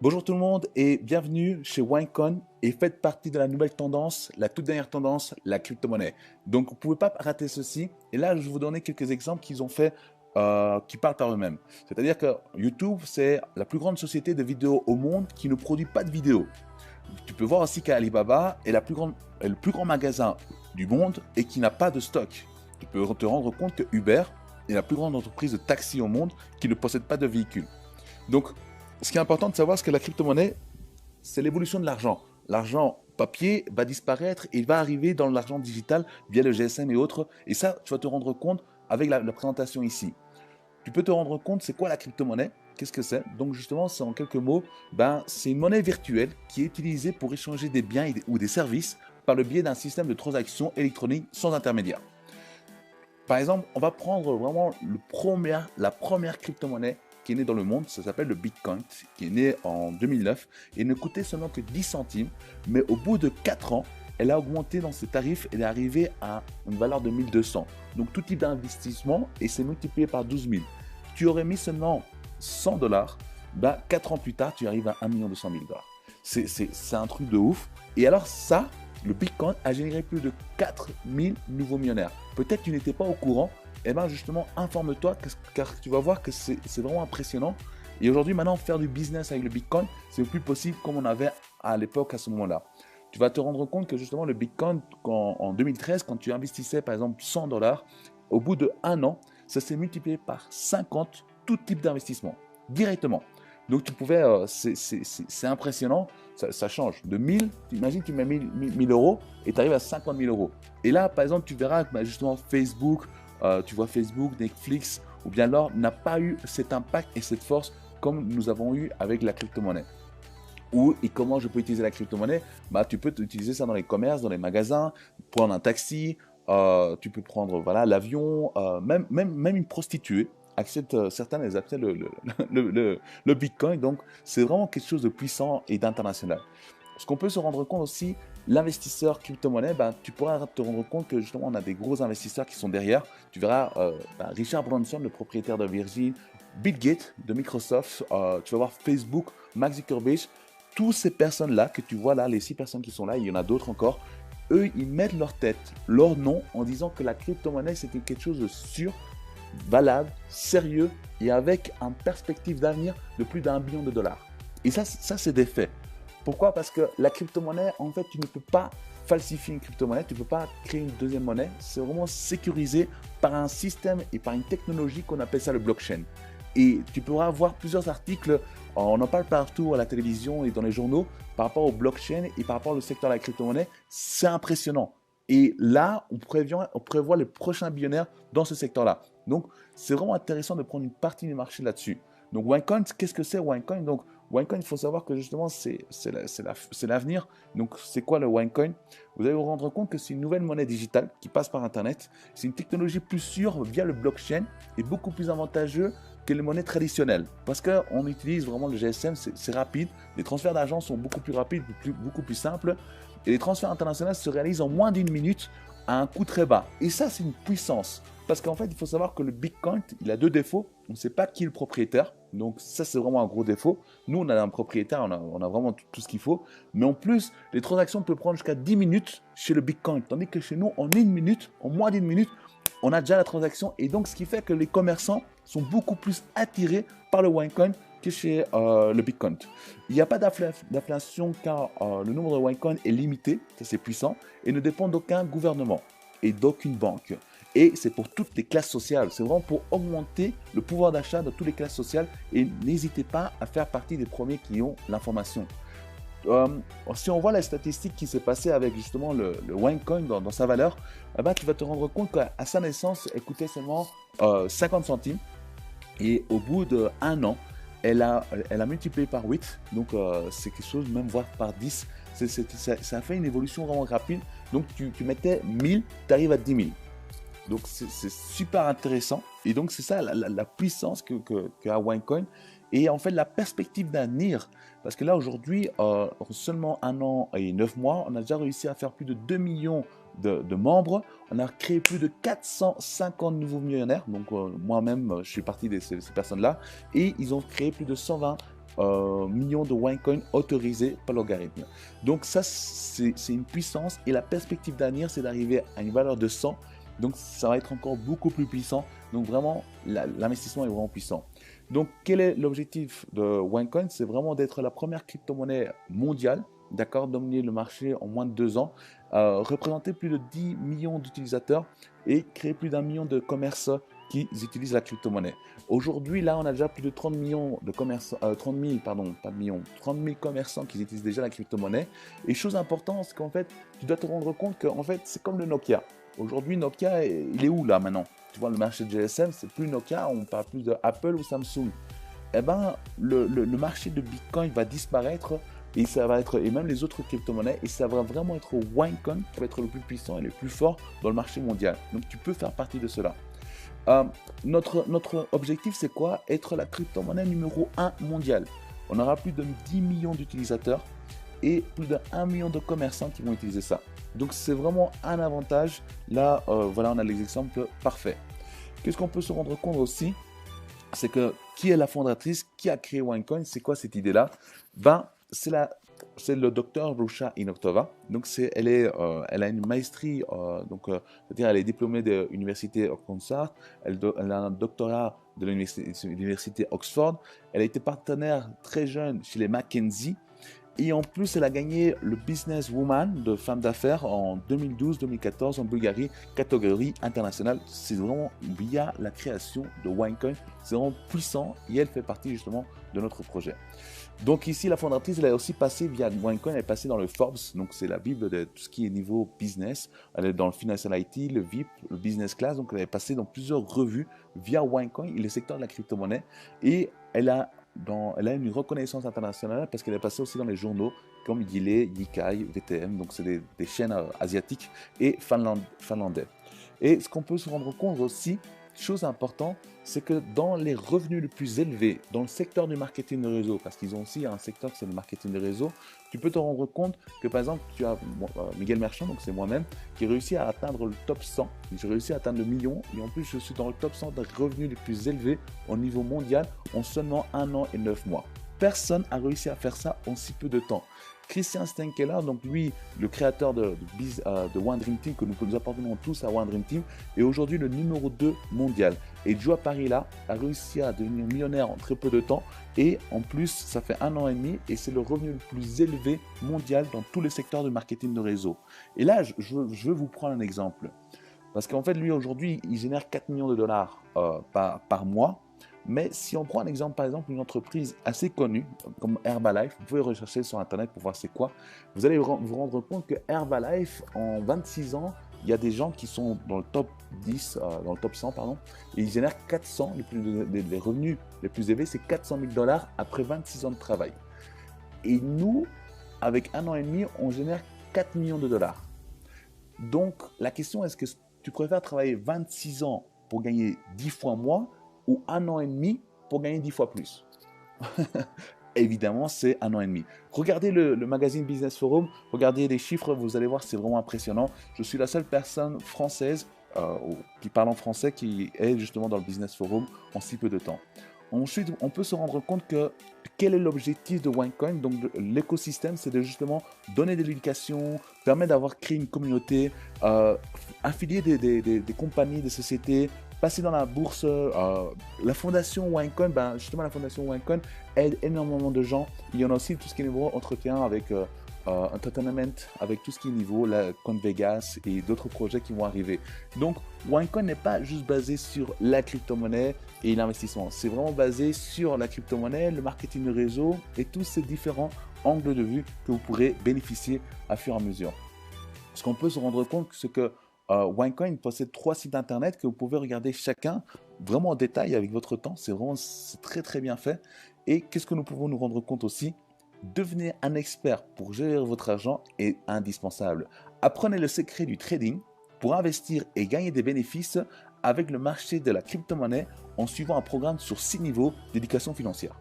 Bonjour tout le monde et bienvenue chez WineCoin et faites partie de la nouvelle tendance, la toute dernière tendance, la crypto-monnaie. Donc vous ne pouvez pas rater ceci. Et là, je vais vous donner quelques exemples qu'ils ont fait qui parlent par eux-mêmes. C'est-à-dire que YouTube, c'est la plus grande société de vidéos au monde qui ne produit pas de vidéos. Tu peux voir aussi qu'Alibaba est le plus grand magasin du monde et qui n'a pas de stock. Tu peux te rendre compte que Uber est la plus grande entreprise de taxi au monde qui ne possède pas de véhicule. Donc, ce qui est important de savoir, c'est que la crypto-monnaie, c'est l'évolution de l'argent. L'argent papier va disparaître et il va arriver dans l'argent digital via le GSM et autres. Et ça, tu vas te rendre compte avec la présentation ici. Tu peux te rendre compte, c'est quoi la crypto-monnaie? Qu'est-ce que c'est? Donc justement, c'est en quelques mots, c'est une monnaie virtuelle qui est utilisée pour échanger des biens ou des services par le biais d'un système de transaction électronique sans intermédiaire. Par exemple, on va prendre vraiment la première crypto-monnaie qui est née dans le monde, ça s'appelle le Bitcoin, qui est né en 2009 et ne coûtait seulement que 10 centimes, mais au bout de 4 ans, elle a augmenté dans ses tarifs, elle est arrivée à une valeur de 1200. Donc tout type d'investissement et c'est multiplié par 12 000. Tu aurais mis seulement 100 dollars, 4 ans plus tard, tu arrives à 1 200 000 dollars. C'est un truc de ouf. Et alors ça, le Bitcoin a généré plus de 4000 nouveaux millionnaires. Peut-être tu n'étais pas au courant, et bien justement informe-toi car tu vas voir que c'est vraiment impressionnant. Et aujourd'hui, maintenant, faire du business avec le Bitcoin, c'est plus possible comme on avait à l'époque à ce moment-là. Tu vas te rendre compte que justement le Bitcoin, en 2013, quand tu investissais par exemple 100 dollars, au bout de 1 an, ça s'est multiplié par 50 tout type d'investissement, directement. Donc tu pouvais, c'est impressionnant, ça change. De 1000, imagine tu mets 1000 euros et tu arrives à 50 000 euros. Et là, par exemple, tu verras que justement Facebook, tu vois Facebook, Netflix, ou bien alors n'a pas eu cet impact et cette force comme nous avons eu avec la crypto-monnaie. Et comment je peux utiliser la crypto-monnaie? Tu peux utiliser ça dans les commerces, dans les magasins, prendre un taxi, tu peux prendre voilà, l'avion, même une prostituée accepte, certains les acceptent le Bitcoin. Donc, c'est vraiment quelque chose de puissant et d'international. Ce qu'on peut se rendre compte aussi, l'investisseur crypto-monnaie, tu pourras te rendre compte que justement, on a des gros investisseurs qui sont derrière. Tu verras Richard Branson, le propriétaire de Virgin, Bill Gates de Microsoft, tu vas voir Facebook, Mark Zuckerberg, toutes ces personnes-là que tu vois là, les 6 personnes qui sont là, il y en a d'autres encore, eux, ils mettent leur tête, leur nom en disant que la crypto-monnaie, c'était quelque chose de sûr, valable, sérieux et avec une perspective d'avenir de plus d'1 billion de dollars. Et ça c'est des faits. Pourquoi? Parce que la crypto-monnaie, en fait, tu ne peux pas falsifier une crypto-monnaie, tu ne peux pas créer une deuxième monnaie. C'est vraiment sécurisé par un système et par une technologie qu'on appelle ça le blockchain. Et tu pourras voir plusieurs articles, on en parle partout à la télévision et dans les journaux, par rapport au blockchain et par rapport au secteur de la crypto-monnaie. C'est impressionnant. Et là, on prévoit les prochains millionnaires dans ce secteur-là. Donc, c'est vraiment intéressant de prendre une partie du marché là-dessus. Donc, OneCoin, qu'est-ce que c'est OneCoin? Donc, OneCoin, il faut savoir que justement, c'est l'avenir. Donc, c'est quoi le OneCoin? Vous allez vous rendre compte que c'est une nouvelle monnaie digitale qui passe par Internet. C'est une technologie plus sûre via le blockchain et beaucoup plus avantageuse que les monnaies traditionnelles. Parce qu'on utilise vraiment le GSM, c'est rapide. Les transferts d'argent sont beaucoup plus rapides, beaucoup plus simples. Et les transferts internationaux se réalisent en moins d'1 minute à un coût très bas. Et ça, c'est une puissance. Parce qu'en fait, il faut savoir que le Bitcoin, il a 2 défauts. On ne sait pas qui est le propriétaire. Donc ça, c'est vraiment un gros défaut. Nous, on a un propriétaire, on a vraiment tout ce qu'il faut. Mais en plus, les transactions peuvent prendre jusqu'à 10 minutes chez le Bitcoin. Tandis que chez nous, en 1 minute, en moins d'1 minute, on a déjà la transaction. Et donc, ce qui fait que les commerçants sont beaucoup plus attirés par le OneCoin que chez le Bitcoin. Il n'y a pas d'inflation car le nombre de OneCoin est limité, ça c'est puissant, et ne dépend d'aucun gouvernement et d'aucune banque. Et c'est pour toutes les classes sociales, c'est vraiment pour augmenter le pouvoir d'achat de toutes les classes sociales et n'hésitez pas à faire partie des premiers qui ont l'information. Si on voit la statistique qui s'est passée avec justement le OneCoin dans sa valeur, tu vas te rendre compte qu'à sa naissance, elle coûtait seulement 50 centimes. Et au bout d'1 an, elle a multiplié par 8. Donc c'est quelque chose, même voire par 10. Ça a fait une évolution vraiment rapide. Donc tu mettais 1000, tu arrives à 10 000. Donc c'est super intéressant. Et donc c'est ça la puissance qu'a OneCoin. Et en fait la perspective d'avenir. Parce que là aujourd'hui, en seulement 1 an et 9 mois, on a déjà réussi à faire plus de 2 millions de membres. On a créé plus de 450 nouveaux millionnaires. Donc moi-même, je suis partie de ces personnes-là. Et ils ont créé plus de 120 millions de OneCoin autorisés par l'algorithme. Donc ça, c'est une puissance et la perspective d'avenir, c'est d'arriver à une valeur de 100. Donc ça va être encore beaucoup plus puissant. Donc vraiment, l'investissement est vraiment puissant. Donc quel est l'objectif de OneCoin? C'est vraiment d'être la première crypto-monnaie mondiale, d'accord, dominer le marché en moins de 2 ans, représenter plus de 10 millions d'utilisateurs et créer plus d'1 million de commerces qui utilisent la crypto-monnaie. Aujourd'hui, là, on a déjà plus de 30 millions de commerçants, 30 000, pardon, pas de millions, 30 000 commerçants qui utilisent déjà la crypto-monnaie. Et chose importante, c'est qu'en fait, tu dois te rendre compte que en fait, c'est comme le Nokia. Aujourd'hui, Nokia, il est où là maintenant? Tu vois, le marché de GSM, c'est plus Nokia, on parle plus de Apple ou Samsung. Eh ben, le marché de Bitcoin va disparaître et ça va être, et même les autres crypto-monnaies, et ça va vraiment être OneCoin qui va être le plus puissant et le plus fort dans le marché mondial. Donc, tu peux faire partie de cela. Notre objectif, c'est quoi? Être la crypto-monnaie numéro 1 mondiale. On aura plus de 10 millions d'utilisateurs et plus de 1 million de commerçants qui vont utiliser ça. Donc, c'est vraiment un avantage. Là, voilà, on a les exemples parfaits. Qu'est-ce qu'on peut se rendre compte aussi? C'est que qui est la fondatrice? Qui a créé OneCoin? C'est quoi cette idée-là? Ben, c'est le docteur Rusha Inoktova. Donc, elle a une maestrie, c'est-à-dire elle est diplômée de l'université Oxford. Elle a un doctorat de l'université Oxford. Elle a été partenaire très jeune chez les McKinsey. Et en plus, elle a gagné le Business Woman de femme d'affaires en 2012-2014 en Bulgarie, catégorie internationale. C'est vraiment via la création de OneCoin. C'est vraiment puissant et elle fait partie justement de notre projet. Donc ici, la fondatrice, elle est aussi passée via OneCoin, elle est passée dans le Forbes, donc c'est la Bible de tout ce qui est niveau business. Elle est dans le Financial IT, le VIP, le Business Class, donc elle est passée dans plusieurs revues via OneCoin et le secteur de la crypto-monnaie. Et elle a une reconnaissance internationale parce qu'elle est passée aussi dans les journaux comme Yile, Yikai, VTM, donc c'est des chaînes asiatiques et finlandais. Et ce qu'on peut se rendre compte aussi, chose importante, c'est que dans les revenus les plus élevés, dans le secteur du marketing de réseau, parce qu'ils ont aussi un secteur qui c'est le marketing de réseau, tu peux te rendre compte que par exemple, tu as Miguel Merchant, donc c'est moi-même, qui réussit à atteindre le top 100. J'ai réussi à atteindre le million et en plus je suis dans le top 100 des revenus les plus élevés au niveau mondial en seulement 1 an et 9 mois. Personne n'a réussi à faire ça en si peu de temps. Christian Stenkeller, donc lui, le créateur de One Dream Team, que nous appartenons tous à One Dream Team, est aujourd'hui le numéro 2 mondial. Et Joe Parilla a réussi à devenir millionnaire en très peu de temps. Et en plus, ça fait 1 an et demi et c'est le revenu le plus élevé mondial dans tous les secteurs de marketing de réseau. Et là, je veux vous prendre un exemple. Parce qu'en fait, lui, aujourd'hui, il génère 4 millions de dollars par mois. Mais si on prend un exemple, par exemple, une entreprise assez connue comme Herbalife, vous pouvez rechercher sur Internet pour voir c'est quoi. Vous allez vous rendre compte que Herbalife, en 26 ans, il y a des gens qui sont dans le top 10, dans le top 100, pardon, et ils génèrent 400, les revenus les plus élevés, c'est 400 000 dollars après 26 ans de travail. Et nous, avec 1 an et demi, on génère 4 millions de dollars. Donc, la question, est-ce que tu préfères travailler 26 ans pour gagner 10 fois moins ou 1 an et demi pour gagner 10 fois plus? Évidemment, c'est 1 an et demi. Regardez le magazine Business Forum, regardez les chiffres, vous allez voir, c'est vraiment impressionnant. Je suis la seule personne française qui parle en français qui est justement dans le Business Forum en si peu de temps. Ensuite, on peut se rendre compte que quel est l'objectif de OneCoin? Donc, l'écosystème, c'est de justement donner de l'éducation, permettre d'avoir créé une communauté, affilier des compagnies, des sociétés, passer dans la bourse. La fondation OneCoin, justement, la fondation OneCoin aide énormément de gens. Il y en a aussi tout ce qui est niveau entretien avec entertainment, avec tout ce qui est niveau, la Coin Vegas et d'autres projets qui vont arriver. Donc, OneCoin n'est pas juste basé sur la crypto-monnaie et l'investissement. C'est vraiment basé sur la crypto-monnaie, le marketing de réseau et tous ces différents angles de vue que vous pourrez bénéficier à fur et à mesure. Ce qu'on peut se rendre compte, c'est que OneCoin possède 3 sites internet que vous pouvez regarder chacun vraiment en détail avec votre temps. C'est très très bien fait. Et qu'est-ce que nous pouvons nous rendre compte aussi? Devenir un expert pour gérer votre argent est indispensable. Apprenez le secret du trading pour investir et gagner des bénéfices avec le marché de la crypto-monnaie en suivant un programme sur 6 niveaux d'éducation financière.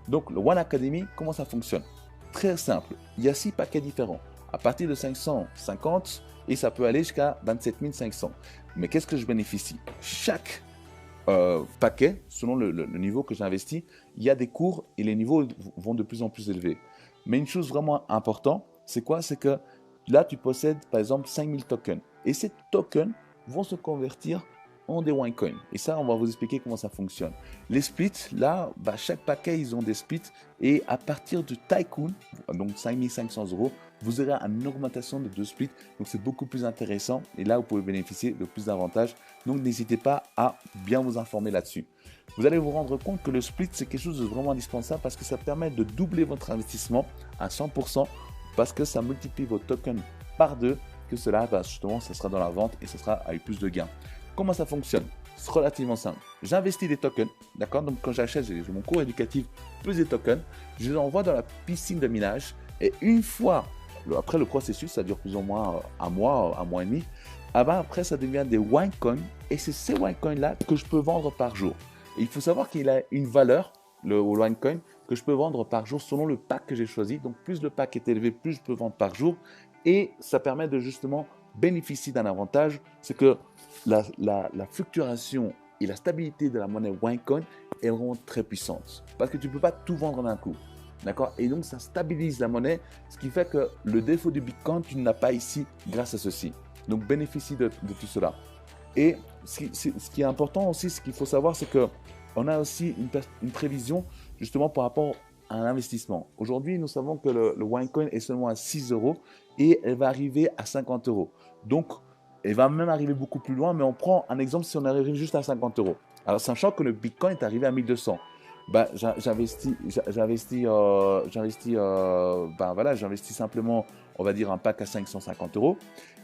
Donc le One Academy, comment ça fonctionne? Très simple, il y a 6 paquets différents. À partir de 550 et ça peut aller jusqu'à 27 500. Mais qu'est-ce que je bénéficie? Chaque paquets, selon le niveau que j'investis, il y a des cours et les niveaux vont de plus en plus élevés. Mais une chose vraiment importante, c'est quoi? C'est que là, tu possèdes par exemple 5000 tokens. Et ces tokens vont se convertir en des OneCoin. Et ça, on va vous expliquer comment ça fonctionne. Les splits, là, bah, chaque paquet, ils ont des splits. Et à partir du Tycoon, donc 5500 euros, vous aurez une augmentation de 2 splits. Donc c'est beaucoup plus intéressant. Et là, vous pouvez bénéficier de plus d'avantages. Donc n'hésitez pas à bien vous informer là-dessus. Vous allez vous rendre compte que le split, c'est quelque chose de vraiment indispensable parce que ça permet de doubler votre investissement à 100% parce que ça multiplie vos tokens par 2, que cela, bah, justement, ça sera dans la vente et ce sera avec plus de gains. Comment ça fonctionne? C'est relativement simple. J'investis des tokens, d'accord? Donc quand j'achète, j'ai mon cours éducatif plus des tokens, je les envoie dans la piscine de minage et une fois, après le processus, ça dure plus ou moins un mois et demi, ah ben après ça devient des OneCoin et c'est ces OneCoin là que je peux vendre par jour. Et il faut savoir qu'il a une valeur, le OneCoin, que je peux vendre par jour selon le pack que j'ai choisi. Donc plus le pack est élevé, plus je peux vendre par jour. Et ça permet de justement bénéficier d'un avantage, c'est que la fluctuation et la stabilité de la monnaie OneCoin est vraiment très puissante. Parce que tu ne peux pas tout vendre d'un coup. D'accord? Et donc ça stabilise la monnaie, ce qui fait que le défaut du Bitcoin, tu ne l'as pas ici grâce à ceci. Donc bénéficie de tout cela. Et ce qui est important aussi, ce qu'il faut savoir, c'est qu'on a aussi une prévision justement par rapport à un investissement. Aujourd'hui, nous savons que le OneCoin est seulement à 6 euros et elle va arriver à 50 euros. Donc, elle va même arriver beaucoup plus loin, mais on prend un exemple si on arrive juste à 50 euros. Alors, sachant que le Bitcoin est arrivé à 1200. Bah, j'investis simplement, on va dire, un pack à 550 euros.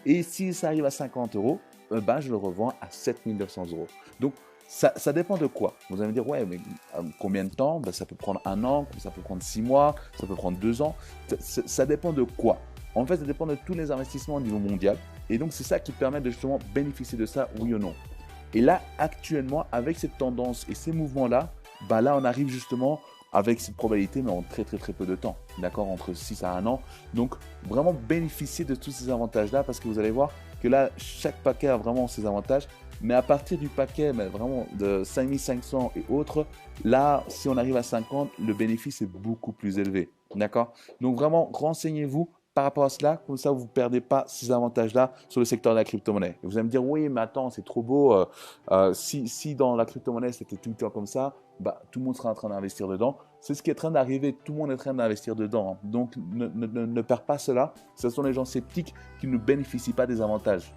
Et si ça arrive à 50 euros, ben, je le revends à 7900 euros. Donc, ça dépend de quoi. Vous allez me dire, ouais, mais combien de temps? Ben, ça peut prendre 1 an, ça peut prendre 6 mois, ça peut prendre 2 ans. Ça dépend de quoi? En fait, ça dépend de tous les investissements au niveau mondial. Et donc, c'est ça qui permet de justement bénéficier de ça, oui ou non. Et là, actuellement, avec cette tendance et ces mouvements-là, bah là, on arrive justement avec cette probabilité, mais en très peu de temps, d'accord, entre 6 à 1 an. Donc, vraiment bénéficier de tous ces avantages-là parce que vous allez voir que là, chaque paquet a vraiment ses avantages. Mais à partir du paquet, mais vraiment de 5500 et autres, là, si on arrive à 50, le bénéfice est beaucoup plus élevé, d'accord? Donc, vraiment, renseignez-vous par rapport à cela, comme ça vous ne perdez pas ces avantages-là sur le secteur de la crypto-monnaie. Et vous allez me dire, oui, mais attends, c'est trop beau. Si dans la crypto-monnaie, c'était tout le temps comme ça, bah, tout le monde sera en train d'investir dedans. C'est ce qui est en train d'arriver, tout le monde est en train d'investir dedans. Donc, ne perds pas cela. Ce sont les gens sceptiques qui ne bénéficient pas des avantages.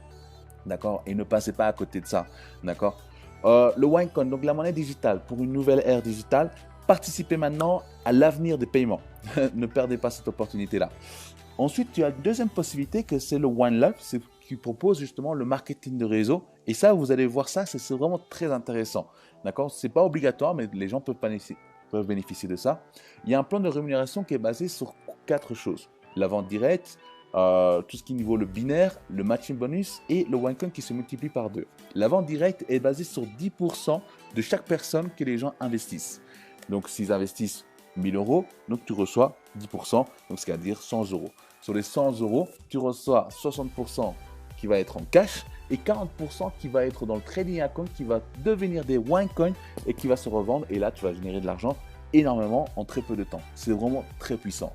D'accord? Et ne passez pas à côté de ça. D'accord? Le OneCoin, donc la monnaie digitale, pour une nouvelle ère digitale, participez maintenant à l'avenir des paiements. Ne perdez pas cette opportunité-là. Ensuite, tu as une deuxième possibilité que c'est le OneLove, qui propose justement le marketing de réseau. Et ça, vous allez voir ça, c'est vraiment très intéressant. D'accord? Ce n'est pas obligatoire, mais les gens peuvent bénéficier de ça. Il y a un plan de rémunération qui est basé sur 4 choses. La vente directe, tout ce qui est niveau le binaire, le matching bonus et le OneCoin qui se multiplie par 2. La vente directe est basée sur 10% de chaque personne que les gens investissent. Donc, s'ils investissent 1000 euros, donc tu reçois 10%, donc c'est-à-dire 100 euros. Sur les 100 euros, tu reçois 60% qui va être en cash et 40% qui va être dans le trading account qui va devenir des OneCoin et qui va se revendre. Et là, tu vas générer de l'argent énormément en très peu de temps. C'est vraiment très puissant.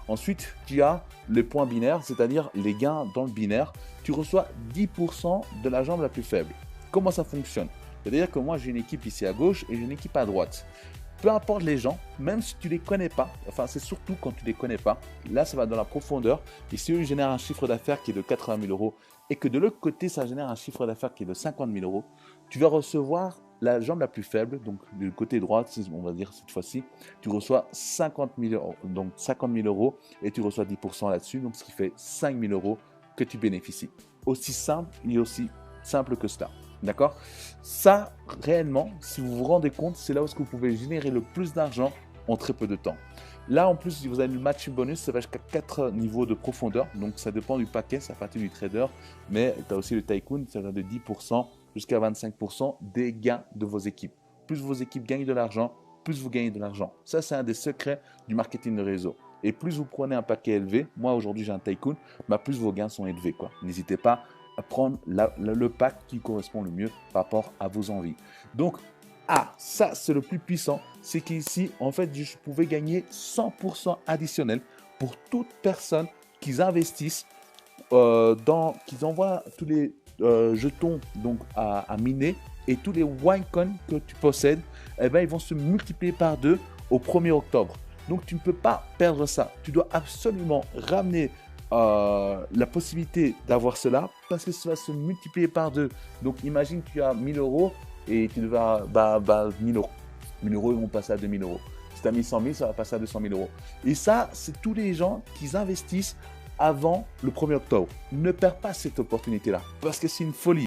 Ensuite, tu as les points binaires, c'est-à-dire les gains dans le binaire. Tu reçois 10% de la jambe la plus faible. Comment ça fonctionne? C'est-à-dire que moi, j'ai une équipe ici à gauche et j'ai une équipe à droite. Peu importe les gens, même si tu ne les connais pas, enfin c'est surtout quand tu ne les connais pas, là ça va dans la profondeur, et si eux génèrent un chiffre d'affaires qui est de 80 000 euros, et que de l'autre côté ça génère un chiffre d'affaires qui est de 50 000 euros, tu vas recevoir la jambe la plus faible, donc du côté droit, on va dire cette fois-ci, tu reçois 50 000 euros, donc 50 000 euros, et tu reçois 10% là-dessus, donc ce qui fait 5 000 euros que tu bénéficies. Aussi simple et aussi simple que cela. D'accord? Ça, réellement, si vous vous rendez compte, c'est là où vous pouvez générer le plus d'argent en très peu de temps. Là, en plus, si vous avez le matching bonus, ça va jusqu'à 4 niveaux de profondeur. Donc, ça dépend du paquet, ça partie du trader. Mais tu as aussi le Tycoon, ça va de 10% jusqu'à 25% des gains de vos équipes. Plus vos équipes gagnent de l'argent, plus vous gagnez de l'argent. Ça, c'est un des secrets du marketing de réseau. Et plus vous prenez un paquet élevé, moi aujourd'hui j'ai un Tycoon, bah, plus vos gains sont élevés. N'hésitez pas à prendre le pack qui correspond le mieux par rapport à vos envies. Donc, Ah, ça, c'est le plus puissant. C'est qu'ici, en fait, je pouvais gagner 100% additionnel pour toute personne qui investissent qu'ils envoient tous les jetons donc à miner et tous les winecoins que tu possèdes, eh ben, ils vont se multiplier par 2 au 1er octobre. Donc tu ne peux pas perdre ça. Tu dois absolument ramener la possibilité d'avoir cela parce que ça va se multiplier par 2. Donc imagine que tu as 1000 euros et tu devras 1000 euros. 1000 euros, ils vont passer à 2000 euros. Si tu as mis 100 000, ça va passer à 200 000 euros. Et ça, c'est tous les gens qui investissent avant le 1er octobre. Ne perds pas cette opportunité-là parce que c'est une folie.